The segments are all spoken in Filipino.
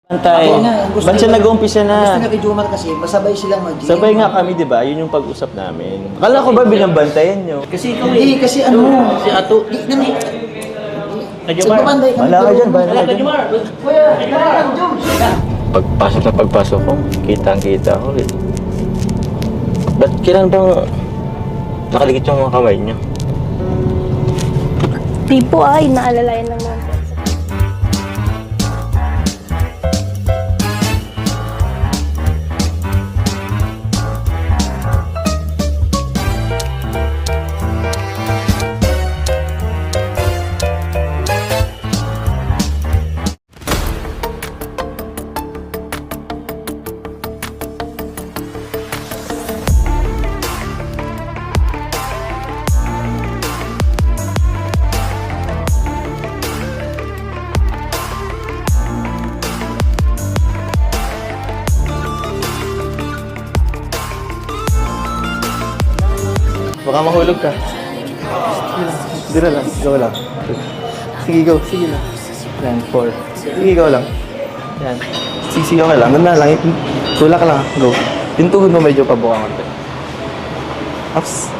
Antay. Ba't siya nag-uumpisa Gusto na? niya kay Jomar kasi, masabay silang mag-gym. Sabay nga kami, di ba? Yun yung pag-usap namin. Akala ko ba binabantayan nyo? Kasi ikaw Hindi, kasi ano, si Ato. di naman. Kajumar. Magpapanday kami. Wala ka dyan, Wala, wala ka dyan. Kajumar. Kuya, tara, Jom. Pagpasok na pagpasok ko, kitang-kita ko rin. Ba't kailan bang nakaligit yung mga kamay niyo? Di po ay, naalalayan lang naman po. Baka mahulog ka. Hindi na lang, go lang. Sige, go. Sige lang. Yan, 4. Sige, go lang. Yan. Sisigaw ka lang. Ganda lang. Tulak lang. Go. Yung tuhod mo medyo pabuka konti. Ups.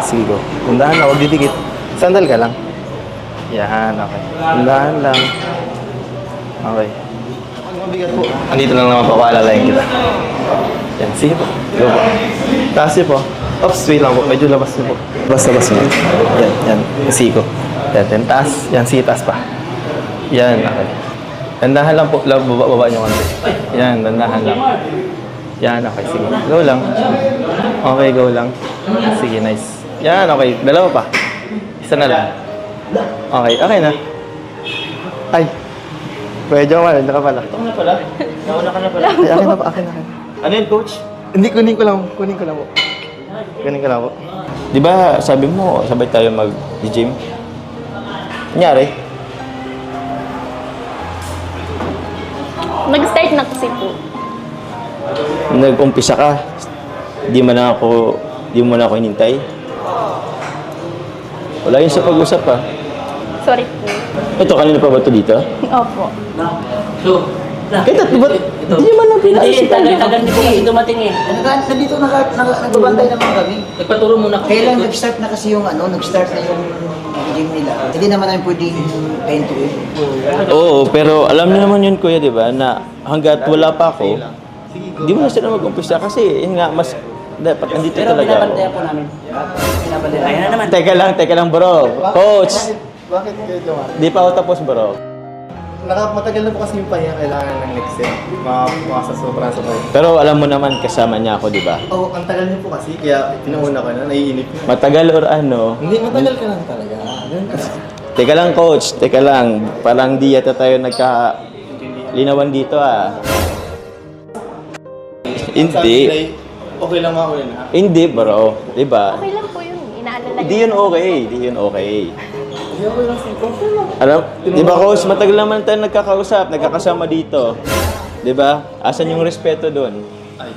Sige, go. Tundahan lang. Huwag didikit. Sandal ka lang. Yan, okay. Tundahan lang. Okay. Andito lang naman po. Paalalayan kita. Yan, sige po. Go po. Taas niyo po. Oops, wait lang po. Medyo labas niyo po. Labas niyo. Yan, yan. Siko. Yan, yan. Taas. Yan, sige, taas pa. Yan, okay. Dandahan lang po. Baba niyo konti. Yan, dandahan lang. Yan, okay. Sige. Go lang. Okay, go lang. Sige, nice. Yan, okay. Dalawa pa. Isa na lang. Okay, okay na. Ay. Kuya Jomar, hindi ka pala. Ito na pala. Nauna ka na pala. Ay, akin na pa, akin na. Ano yun, coach? Hindi, kunin ko lang. Kunin ko lang po. Kunin ko lang po. Di ba sabi mo, sabay tayo mag-gym? Nangyari? Nag-start na kasi po. Nag-umpisa ka. Di mo na ako hinintay. Wala yun sa pag-usap pa. Sorry po. Ito, kanina pa ba ito dito? Opo. So, Kahit at ba't di nyo man lang Hindi, pinasitan yun? tagal din po kasi dumating eh. Nandito nagbabantay naman kami. Nagpaturo muna ako. Kailan nag-start na kasi yung nag-start na yung gym nila. Hindi naman namin pwedeng time to it. Oo, pero alam niyo naman yun, kuya, di ba? Na hanggat wala pa ako, di mo na sila mag-umpisa kasi yun nga, mas dapat andito Pero talaga ako. binabantayan po namin. Binabantayan. Ayan na naman. Teka lang bro. Coach, Bakit kayo Jomar? di pa ako tapos bro. Matagal na po kasi yung pahinga kailangan ng next set. Mga sa sobrang sabay. Pero alam mo naman kasama niya ako, di ba? Oo, ang tagal niyo po kasi, kaya pinauna ko na, naiinip na. Matagal or ano? Hindi, matagal ka lang talaga. Ganun kasi. Teka lang coach, teka lang. Parang di yata tayo nagka-linawan dito ah. Hindi. Sabi, okay lang ako yun ha? Hindi bro, di ba? Okay lang po yun. Inaalala Di yun okay, di yun okay. Hindi okay lang sa'yo. Okay lang. Alam, di ba coach, matagal naman tayo nagkakausap, nagkakasama dito. Di ba? Asan yung respeto doon? Ay,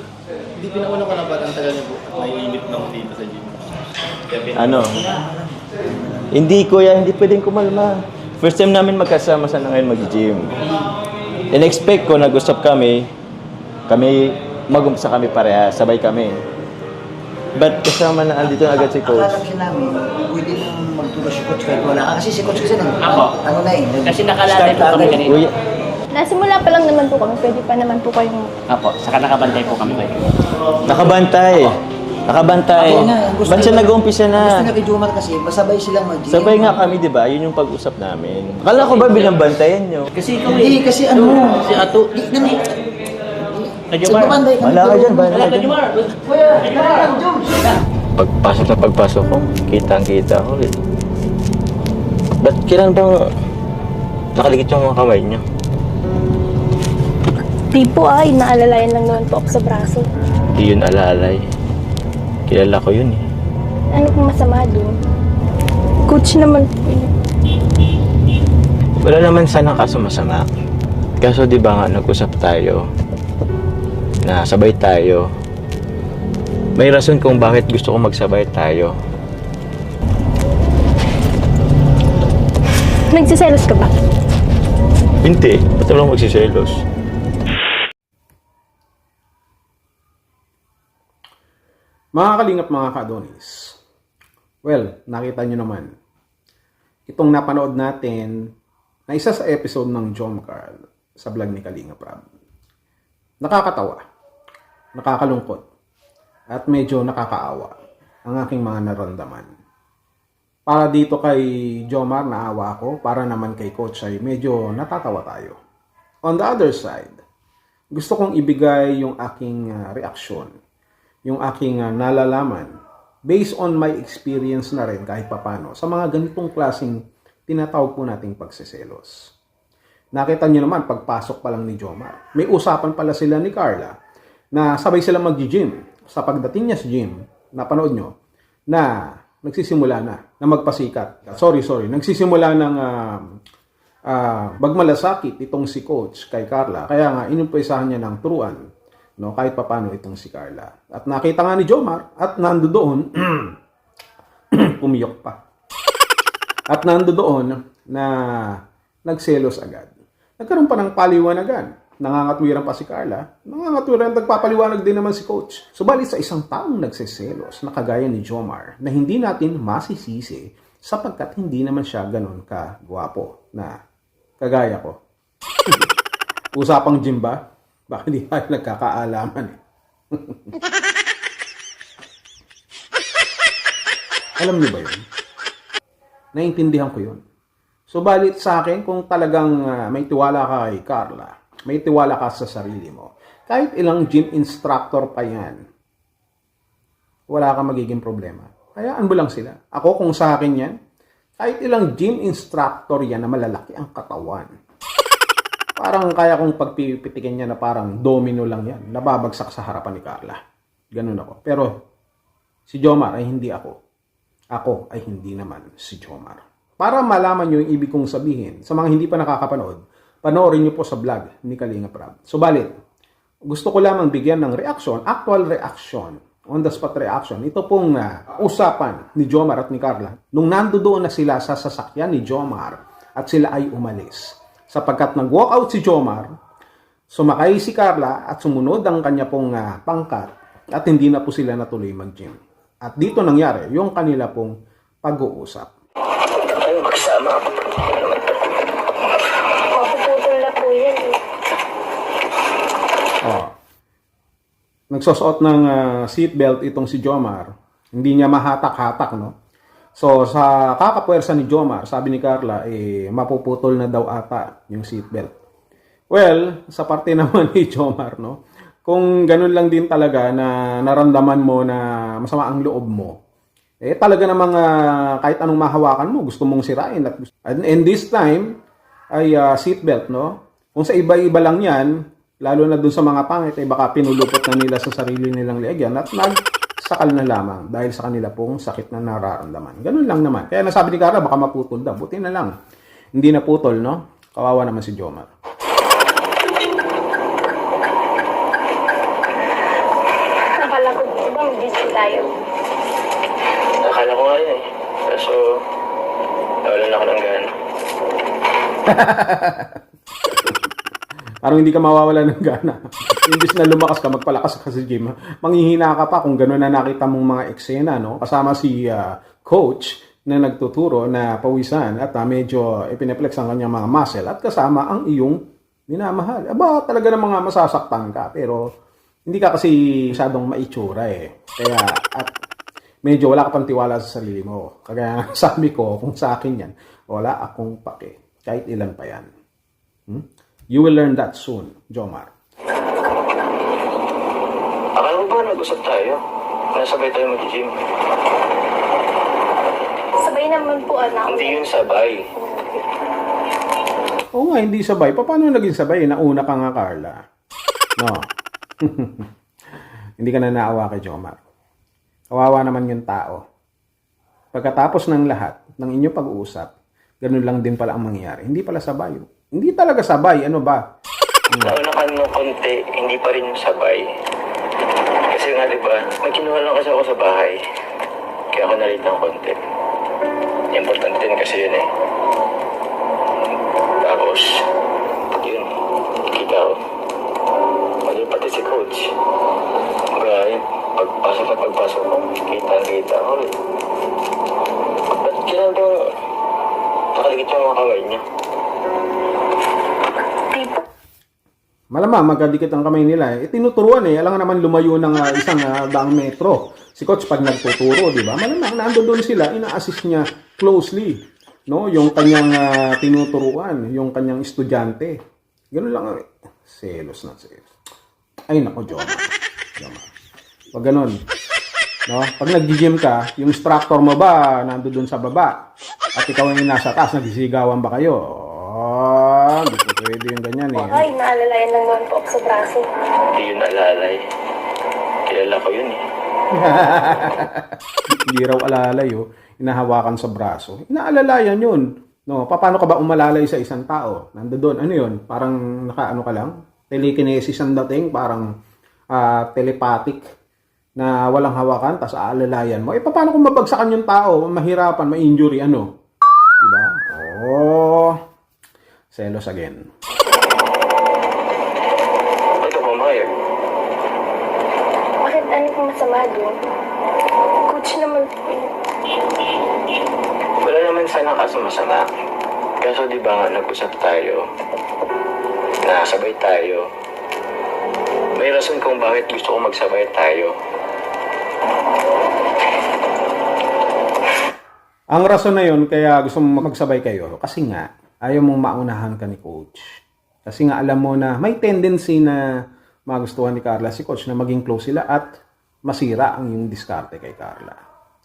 hindi pinauna ko na ba't ang tagal niyo po? Naiinip na ako dito sa gym. Kaya Ano? Hindi kuya, hindi pwedeng kumalma. First time namin magkasama sana ngayon mag-gym. In-expect ko, nag-usap kami mag-umpisa kami pareha, sabay kami. But kasama na andito na agad si coach. Akala kasi namin, pwede nang magturo si coach kahit wala ka. Kasi si coach kasi Ako. ano na eh. Kasi nakalala po kami kanina. Kuya, Nasimula pa lang naman po kami. Pwede pa naman po kayong... Apo, saka nakabantay po kami kayo. nakabantay. Nakabantay. Ba't siya nag-uumpisa Gusto na? niya kay Jomar kasi, masabay silang mag-gym. Sabay nga kami, di ba? Yun yung pag-usap namin. Akala ko ba binabantayan nyo? Kasi ikaw Hindi, kasi ano, Si Ato. di naman. Kajumar. Magpapanday kami. Wala ka dyan, wala Wala, ka dyan. Kajumar. Kuya, tara, Jom. Pagpasok na pagpasok ko, kitang-kita ko rin. Ba't kailan bang nakaligit yung mga kamay niyo? Di po ay, naalalayan lang naman po ako sa braso. Hindi yun alalay. Kilala ko yun eh. Ano pong masama doon? Coach naman po yun. Wala naman sana kaso masama. Kaso di ba nga nag-usap tayo na sabay tayo. May rason kung bakit gusto ko magsabay tayo. Nagsiselos ka ba? Hindi. Ba't naman magsiselos? Mga kalingap, mga ka-Adonis. Well, nakita nyo naman. Itong napanood natin na isa sa episode ng John Carl sa vlog ni Kalingap Rab. Nakakatawa, nakakalungkot, at medyo nakakaawa ang aking mga naramdaman. Para dito kay Jomar, naawa ako. Para naman kay Coach ay medyo natatawa tayo. On the other side, gusto kong ibigay yung aking reaksyon, yung aking nalalaman, based on my experience na rin kahit papano, sa mga ganitong klaseng tinatawag po nating pagseselos. Nakita niyo naman, pagpasok pa lang ni Jomar, may usapan pala sila ni Carla na sabay sila mag-gym. Sa pagdating niya sa gym, napanood nyo, na nagsisimula na magpasikat. Nagsisimula ng magmalasakit itong si Coach kay Carla. Kaya nga, inumpisahan niya ng turuan, no, kahit papano itong si Carla. At nakita nga ni Jomar, at nando doon, pumiyok pa. At nando doon na nagselos agad. Nagkaroon pa ng paliwanagan. Nangangatwiran pa si Carla. Nangangatwiran, nagpapaliwanag din naman si Coach. Subalit sa isang taong nagseselos na kagaya ni Jomar, na hindi natin masisisi sapagkat hindi naman siya ganun ka-gwapo na kagaya ko. Usapang gym ba? Baka hindi tayo nagkakaalaman eh. Alam niyo ba yun? Naiintindihan ko yun. Subalit sa akin, kung talagang may tiwala ka kay Carla, may tiwala ka sa sarili mo, kahit ilang gym instructor pa yan, wala kang magiging problema. Hayaan mo lang sila. Ako, kung sa akin yan, kahit ilang gym instructor yan na malalaki ang katawan, parang kaya kong pagpipitikin niya na parang domino lang yan, nababagsak sa harapan ni Carla. Ganun ako. Pero si Jomar ay hindi ako. Ako ay hindi naman si Jomar. Para malaman nyo yung ibig kong sabihin, sa mga hindi pa nakakapanood, panoorin nyo po sa vlog ni Kalingap Rab. Subalit, gusto ko lamang bigyan ng reaction, actual reaction, on the spot reaction. Ito pong usapan ni Jomar at ni Carla nung nandoon na sila sa sasakyan ni Jomar at sila ay umalis. Sapagkat nag-walkout si Jomar, sumakay si Carla at sumunod ang kanya pong pangkat at hindi na po sila natuloy mag-gym. At dito nangyari yung kanila pong pag-uusap. Ay, magsama. Mapuputol na po yan. Nagsusuot ng seatbelt itong si Jomar. Hindi niya mahatak-hatak, no? So, sa kakapwersa ni Jomar, sabi ni Carla, mapuputol na daw ata yung seatbelt. Well, sa parte naman ni Jomar, no? Kung ganun lang din talaga na naramdaman mo na masama ang loob mo, talaga namang kahit anong mahawakan mo, gusto mong sirain. And this time, ay seatbelt, no? Kung sa iba-iba lang yan, lalo na dun sa mga pangit, baka pinulupot na nila sa sarili nilang leegyan at nagsakal na lamang dahil sa kanila pong sakit na nararamdaman. Ganun lang naman. Kaya nasabi ni Carla, baka maputol daw. Buti na lang. Hindi na putol, no? Kawawa naman si Jomar. Akala ko po ba mag-busy tayo? Akala ko nga yun eh. Kaso, nawalan ako ng gana. Parang hindi ka mawawala ng gana. Imbis na lumakas ka, magpalakas ka sa gym, manghihina ka pa kung gano'n na nakita mong mga eksena, no? Kasama si Coach na nagtuturo na pawisan at medyo ipineflex ang kanyang mga muscle at kasama ang iyong minamahal. Aba, talaga ng mga masasaktan ka, pero hindi ka kasi masyadong maitsura eh. Kaya, at medyo wala ka pang tiwala sa sarili mo. Kaya sabi ko, kung sa akin yan, wala akong pake. Kahit ilan pa yan. You will learn that soon, Jomar. Akala mo ba nag-usap tayo? Nasabay tayo mag-gym. Sabay naman po, anak. Hindi yun sabay. Oo nga, hindi sabay. Paano naging sabay? Nauna ka nga, Carla. No. Hindi ka na naawa kay Jomar. Kawawa naman yung tao. Pagkatapos ng lahat, ng inyong pag-uusap, ganun lang din pala ang mangyayari. Hindi pala sabay. Hindi talaga sabay. Ano ba? Nauna ka ng konti, hindi pa rin sabay. Kasi nga diba, may kinuha lang kasi ako sa bahay. Kaya ako nalit ng konti. Importante din kasi yun eh. Tapos, yun, kita ko. Mali pati si Coach. Kaya pagpasok at pagpasok ko, Malamang magkadikit ang kamay nila. Tinuturuan alam naman lumayo ng isang daang metro. Si coach pag nagtuturo, di ba? Malamang nandoon sila, ina-assist niya closely, no? Yung kanyang tinuturuan, yung kanyang estudyante. Ganun lang. Selos na selos. Ay nako, Joma. Pag ganun. No? Pag nag-gym ka, yung instructor mo ba nandoon sa baba? At ikaw ay nasa taas, nagsisigawan ba kayo? Hindi po pwede yung ganyan Ay, naalalayan lang naman po ako sa braso. Hindi yun alalay. Kilala ko yun eh. Hindi raw alalay, inahawakan sa braso. Inaalalayan yun. No, paano ka ba umalalay sa isang tao? Nandoon, ano yun? Parang nakaano ka lang? Telekinesis ang dating, parang telepathic na walang hawakan, tas aalalayan mo. Paano kung mabagsakan yung tao, mahirapan, ma-injury, ano? Diba? Selos again. Ito pumayag. Bakit ano pong masama doon? Coach naman po yun. Wala naman sana kaso masama. Kaso di ba nga nag-usap tayo, nasabay tayo. May rason kung bakit gusto ko magsabay tayo. Ang rason na yun, kaya gusto mong magsabay kayo, kasi nga, ayaw mong maunahan ka ni coach. Kasi nga alam mo na may tendency na magustuhan ni Carla si coach na maging close sila at masira ang yung diskarte kay Carla.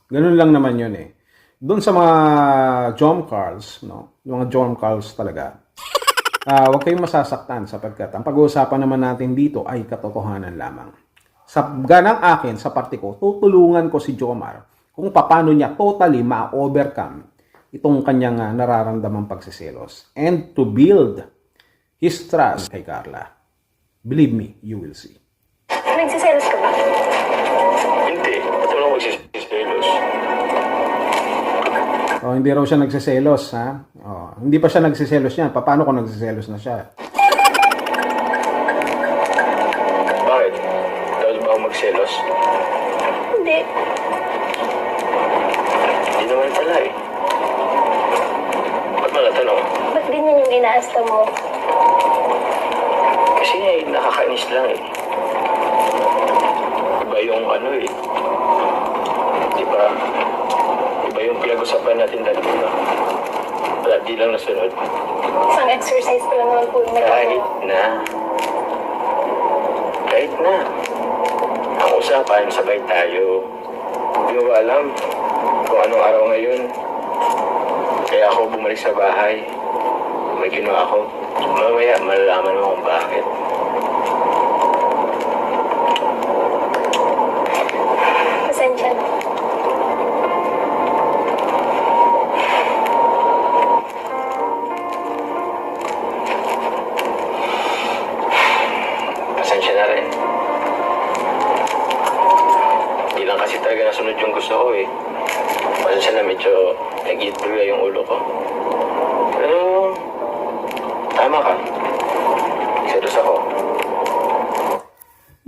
Ganun lang naman yun Doon sa mga Jom Carls, no? Yung mga Jom Carls talaga, huwag kayong masasaktan sapagkat ang pag-uusapan naman natin dito ay katotohanan lamang. Sa ganang akin, sa parte ko, tutulungan ko si Jomar kung paano niya totally ma-overcome itong kanyang nararamdamang pagsiselos and to build his trust kay Carla. Believe me, you will see. Nagsiselos ka ba? Hindi. Ito lang magsisilos. Hindi raw siya nagsiselos, ha? Hindi pa siya nagsiselos niyan. Paano kung nagsiselos na siya? Bakit? Dapat ba ako magselos? Hindi. Hindi naman pala Ba't malatanong? Ba't ganyan yung inaasta mo? Kasi nakakainis lang Iba yung Diba? Iba yung pinag-usapan natin dati na. Wala, di lang nasunod. Isang exercise ko lang naman po yung Kahit na. Ang usapan, sabay tayo. Hindi mo ba alam kung anong araw ngayon? Kaya ako bumalik sa bahay. May ginawa ako. Mamaya, malalaman mo kung bakit. Pasensya na. Pasensya na rin. Hindi lang kasi talaga nasunod yung gusto ko Pasensya na medyo nag-iitbula yung ulo ko. Pero, tama ka. Selos ako.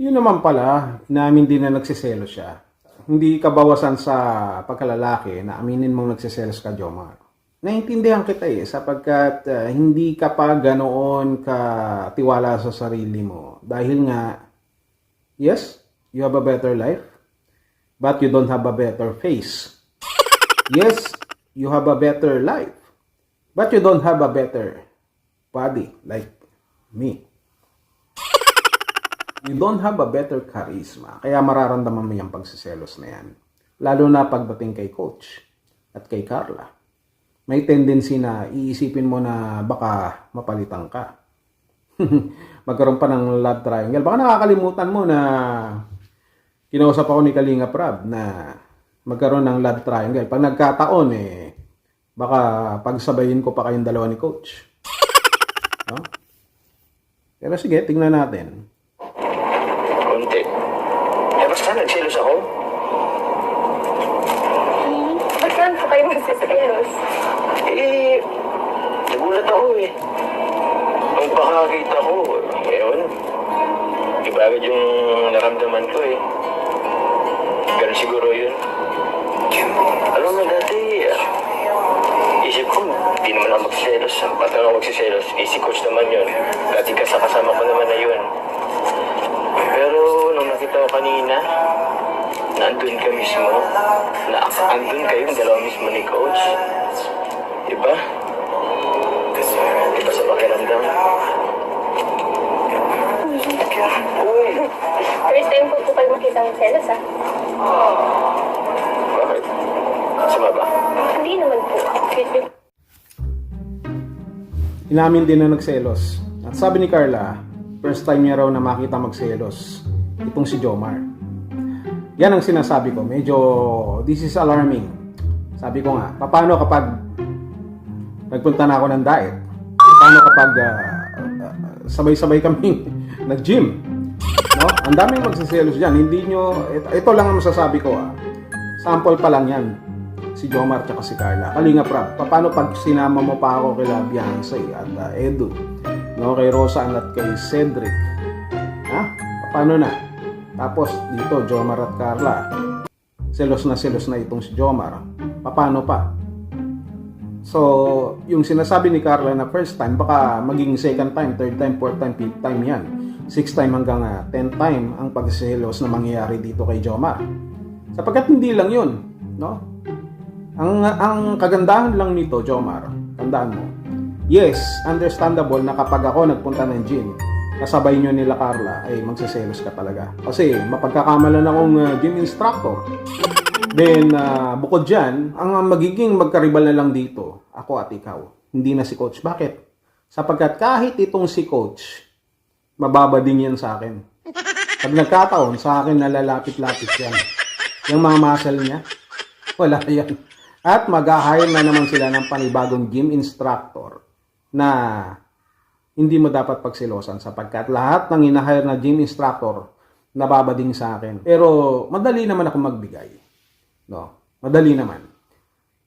Yun naman pala, inamin din na nagsiselo siya. Hindi kabawasan sa pagkalalaki na aminin mong nagsiselos ka, Jomar. Naintindihan kita sapagkat hindi ka pa ganoon ka tiwala sa sarili mo. Dahil nga, yes, you have a better life, but you don't have a better face. Yes, you have a better life, but you don't have a better body like me. You don't have a better charisma, kaya mararamdaman mo yung pagsiselos na yan. Lalo na pagdating kay coach at kay Carla. May tendency na iisipin mo na baka mapalitan ka. Magkaroon pa ng love triangle. Baka nakakalimutan mo na kinausap ako ni Kalinga Prab na magkaroon ng love triangle. Pag nagkataon baka pagsabayin ko pa kayong dalawa ni coach. No? Pero sige, tingnan natin. Konti. Basta nagselos ako. Ba't saan po kayo magsiselos? Nagulat ako Nung pakakita ko, ngayon, ibagad yung naramdaman ko Ganun siguro yun. Alam mo dati, isip ko, di naman ako magsiselos. Ba't ako magsiselos? Si coach naman yun. Dati kasama ko naman na yun. nakita ko kanina na andun ka mismo, na andun kayong dalawa mismo ni Coach. Diba? Diba sa pakiramdam? First time po kayo makita ng selos, ah. Bakit? Sama ba? Hindi naman po. Inamin din na nagselos. At sabi ni Carla, first time niya raw na makita magselos itong si Jomar. Yan ang sinasabi ko. Medyo, this is alarming. Sabi ko nga, paano kapag nagpunta na ako ng diet? Paano kapag sabay-sabay kami nag-gym? No? Ang daming magsiselos dyan. Hindi nyo, ito lang ang masasabi ko. Sample pa lang yan. Si Jomar at si Carla. Kalinga Prab, paano pag sinama mo pa ako kila Beyonce at Edu, no, kay Rosa at kay Cedric? Ha? Paano na? Tapos dito, Jomar at Carla. Selos na itong si Jomar. Paano pa? So, yung sinasabi ni Carla na first time, baka maging second time, third time, fourth time, fifth time yan. Sixth time hanggang 10th time ang pagselos na mangyayari dito kay Jomar. Sapagkat hindi lang yun, no? Ang kagandahan lang nito, Jomar, tandaan mo, yes, understandable na kapag ako nagpunta ng gym, kasabay nyo nila Carla, ay magsiselos ka talaga. Kasi mapagkakamalan akong gym instructor. Then, bukod dyan, ang magiging magkaribal na lang dito, ako at ikaw, hindi na si Coach. Bakit? Sapagkat kahit itong si Coach, mababa din yan sa akin. Pag nagkataon, sa akin nalalapit-lapit yan. Yung mga muscle niya, wala yan. At mag-hire na naman sila ng panibagong gym instructor na hindi mo dapat pagsilosan sapagkat lahat ng inahire na gym instructor nababading sa akin. Pero madali naman ako magbigay. No? Madali naman.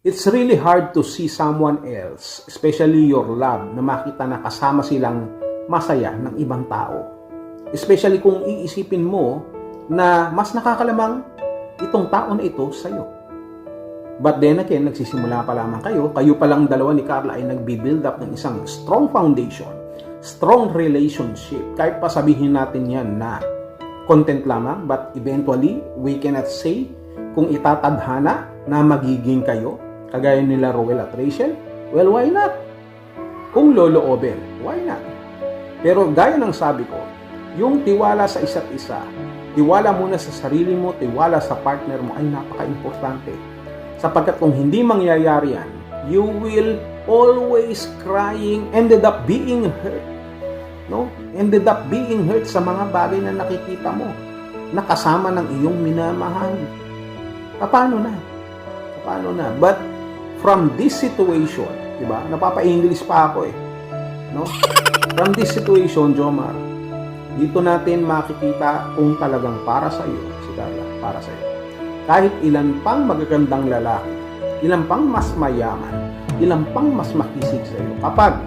It's really hard to see someone else, especially your love, na makita na kasama silang masaya ng ibang tao. Especially kung iisipin mo na mas nakakalamang itong tao na ito sa'yo. But then again, nagsisimula pa lamang kayo pa lang dalawa ni Carla ay nagbi-build up ng isang strong foundation, strong relationship. Kahit pa sabihin natin yan na content lamang, but eventually, we cannot say kung itatadhana na magiging kayo, kagaya nila Roel at Rachel, well, why not? Kung loloobin, why not? Pero gaya ng sabi ko, yung tiwala sa isa't isa, tiwala muna sa sarili mo, tiwala sa partner mo ay napaka-importante. Sapagkat kung hindi mangyayari yan, you will always crying, ended up being hurt. No? Ended up being hurt sa mga bagay na nakikita mo, na kasama ng iyong minamahal. Paano na? Paano na? But from this situation, di ba? Napapa-English pa ako eh. No? From this situation, Jomar, dito natin makikita kung talagang para sa iyo, si Carla, para sa iyo. Kahit ilan pang magagandang lalaki, ilan pang mas mayaman, ilan pang mas makisig sa iyo, kapag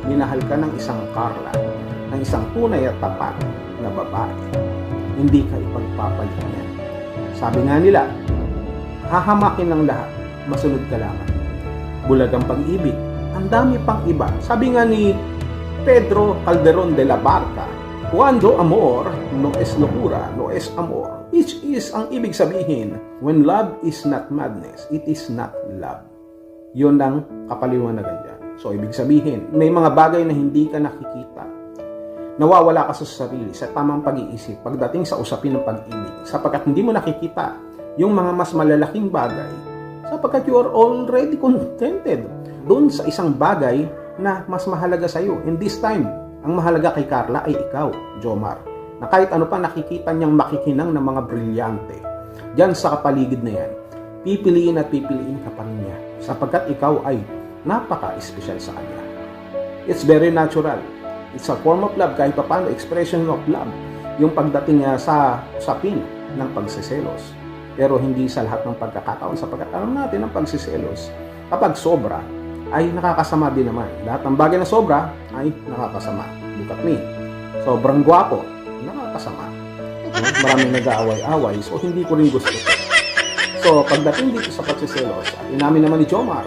minahal ka ng isang Carla, ng isang tunay at tapat na babae, hindi ka ipagpapalit niyan. Sabi nga nila, hahamakin ng lahat, masunod ka lamang. Bulag ang pag-ibig, ang dami pang iba. Sabi nga ni Pedro Calderon de la Barca, cuando amor no es locura, no es amor. Which is, ang ibig sabihin, when love is not madness, it is not love. Yun ang kapaliwanagan dyan. So, ibig sabihin, may mga bagay na hindi ka nakikita. Nawawala ka sa sarili, sa tamang pag-iisip, pagdating sa usapin ng pag-ibig. Sapagkat hindi mo nakikita yung mga mas malalaking bagay, sapagkat you are already contented doon sa isang bagay na mas mahalaga sa iyo. And this time, ang mahalaga kay Carla ay ikaw, Jomar, na kahit ano pa nakikita niyang makikinang ng mga brilyante diyan sa kapaligid na yan, pipiliin at pipiliin ka pa rin niya sapagkat ikaw ay napaka-espesyal sa kanya. It's very natural. It's a form of love, kahit pa paano, expression of love, yung pagdating sa usapin ng pagsiselos. Pero hindi sa lahat ng pagkakataon sapagkat alam natin ang pagsiselos, kapag sobra, ay nakakasama din naman. Lahat ng bagay na sobra ay nakakasama. Look at me. Sobrang gwapo, nakakasama. Maraming nag-aaway-away, so hindi ko rin gusto. So, pagdating dito sa pagsiselos, inamin naman ni Jomar,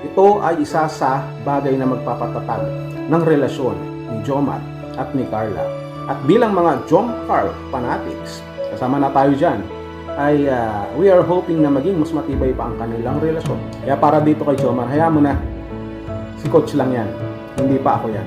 ito ay isa sa bagay na magpapatatag ng relasyon ni Jomar at ni Carla. At bilang mga Jom Carl fanatics, sama na tayo dyan, ay we are hoping na maging mas matibay pa ang kanilang relasyon. Kaya para dito kay Jomar, hayaan mo na, si coach lang yan, hindi pa ako yan.